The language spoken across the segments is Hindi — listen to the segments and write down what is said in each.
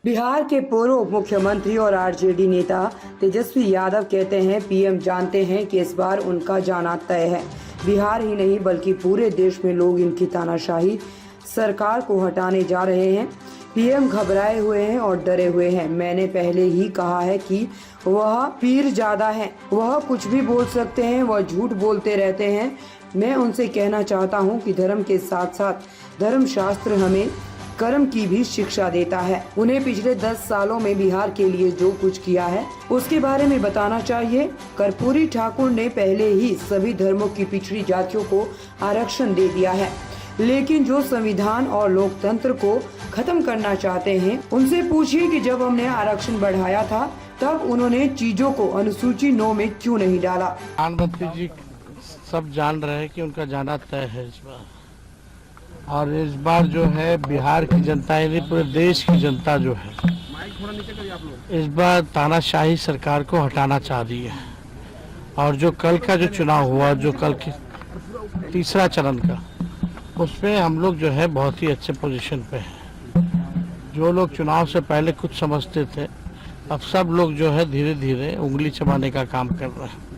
बिहार के पूर्व मुख्यमंत्री और आरजेडी नेता तेजस्वी यादव कहते हैं पीएम जानते हैं कि इस बार उनका जाना तय है। बिहार ही नहीं बल्कि पूरे देश में लोग इनकी तानाशाही सरकार को हटाने जा रहे हैं। पीएम घबराए हुए हैं और डरे हुए हैं। मैंने पहले ही कहा है कि वह पीर ज्यादा है, वह कुछ भी बोल सकते हैं, वह झूठ बोलते रहते हैं। मैं उनसे कहना चाहता हूं कि धर्म के साथ साथ धर्म शास्त्र हमें कर्म की भी शिक्षा देता है। उन्हें पिछले 10 सालों में बिहार के लिए जो कुछ किया है उसके बारे में बताना चाहिए। कर्पूरी ठाकुर ने पहले ही सभी धर्मों की पिछड़ी जातियों को आरक्षण दे दिया है, लेकिन जो संविधान और लोकतंत्र को खत्म करना चाहते हैं उनसे पूछिए कि जब हमने आरक्षण बढ़ाया था तब उन्होंने चीजों को अनुसूची 9 में क्यों नहीं डाला। प्रधानमंत्री जी सब जान रहे हैं कि उनका जाना तय है इस बार, और इस बार जो है बिहार की जनता यानी पूरे देश की जनता जो है इस बार तानाशाही सरकार को हटाना चाह रही है। और जो कल का जो चुनाव हुआ, जो कल की तीसरा चरण का, उसमें हम लोग जो है बहुत ही अच्छे पोजीशन पे हैं। जो लोग चुनाव से पहले कुछ समझते थे, अब सब लोग जो है धीरे धीरे उंगली चबाने का काम कर रहे हैं।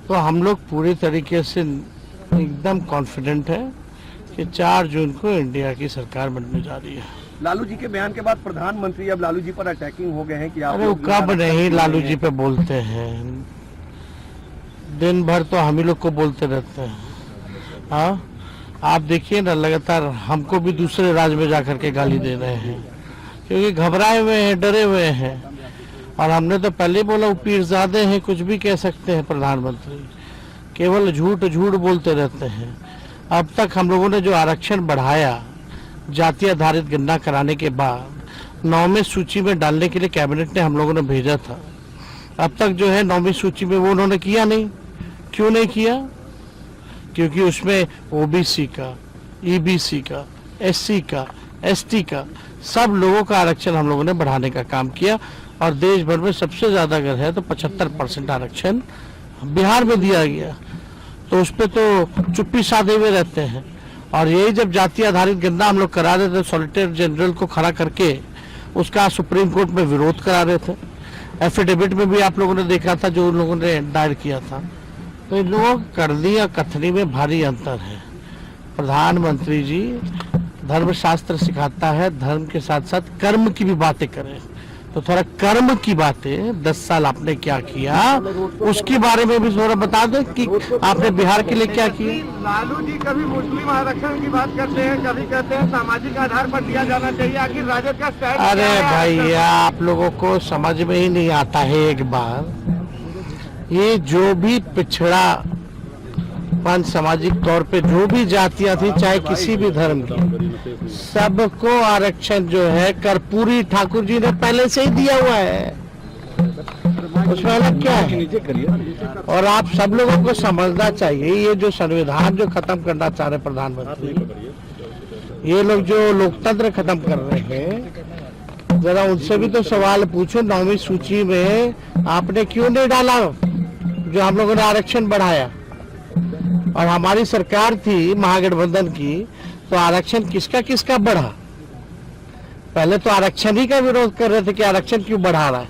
तो हम लोग पूरी तरीके से एकदम कॉन्फिडेंट है कि 4 जून को इंडिया की सरकार बनने जा रही है। लालू जी के बयान के बाद प्रधानमंत्री अब लालू जी पर अटैकिंग हो गए हैं कि आप अरे वो कब नहीं लालू जी पे बोलते हैं, दिन भर तो हम ही लोग को बोलते रहते हैं। हाँ, आप देखिए ना, लगातार हमको भी दूसरे राज्य में जाकर के गाली दे रहे हैं क्योंकि घबराए हुए हैं, डरे हुए हैं। और हमने तो पहले बोला वो पीरजादे हैं, कुछ भी कह सकते हैं प्रधानमंत्री, केवल झूठ झूठ बोलते रहते हैं। अब तक हम लोगों ने जो आरक्षण बढ़ाया जाति आधारित गणना कराने के बाद 9वीं सूची में डालने के लिए कैबिनेट ने हम लोगों ने भेजा था, अब तक जो है 9वीं सूची में वो उन्होंने किया नहीं। क्यों नहीं किया? क्योंकि उसमें ओबीसी का, ईबीसी का, एससी का, एसटी का सब लोगों का आरक्षण हम लोगों ने बढ़ाने का काम किया। और देश भर में सबसे ज्यादा अगर है तो 75% आरक्षण बिहार में दिया गया। तो उस पर तो चुप्पी साधे हुए रहते हैं। और यही जब जाति आधारित गणना हम लोग करा रहे थे, सॉलिसिटर जनरल को खड़ा करके उसका सुप्रीम कोर्ट में विरोध करा रहे थे। एफिडेविट में भी आप लोगों ने देखा था जो उन लोगों ने दायर किया था। तो इन लोगों करनी और कथनी में भारी अंतर है। प्रधानमंत्री जी धर्मशास्त्र सिखाता है, धर्म के साथ साथ कर्म की भी बातें करें। तो थोड़ा कर्म की बातें 10 साल आपने क्या किया उसके बारे में भी थोड़ा बता दें कि आपने बिहार के लिए क्या किया। लालू जी कभी मुस्लिम आरक्षण की बात करते हैं, कभी कहते हैं सामाजिक आधार पर दिया जाना चाहिए। आखिर राजद का स्टैंड क्या है? अरे भैया, आप लोगों को समझ में ही नहीं आता है। एक बार ये जो भी पिछड़ा सामाजिक तौर पे जो भी जातियां थी, चाहे किसी भी धर्म की, सबको आरक्षण जो है कर्पूरी ठाकुर जी ने पहले से ही दिया हुआ है। उसमें अलग क्या है? और आप सब लोगों को समझना चाहिए, ये जो संविधान जो खत्म करना चाह रहे प्रधानमंत्री, ये लोग जो लोकतंत्र खत्म कर रहे हैं, जरा उनसे भी तो सवाल पूछो। 9वीं सूची में आपने क्यों नहीं डाला जो हम लोगों ने आरक्षण बढ़ाया? और हमारी सरकार थी महागठबंधन की, तो आरक्षण किसका किसका बढ़ा? पहले तो आरक्षण ही का विरोध कर रहे थे कि आरक्षण क्यों बढ़ा रहा है।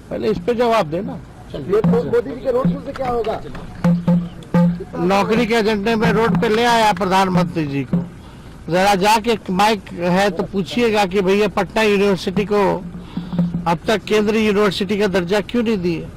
पहले इस पे जवाब देना। मोदी जी के रोड शो से क्या होगा? नौकरी के एजेंडे में रोड पे ले आया प्रधानमंत्री जी को। जरा जाके माइक है तो पूछिएगा कि भैया पटना यूनिवर्सिटी को अब तक केंद्रीय यूनिवर्सिटी का दर्जा क्यों नहीं दिए।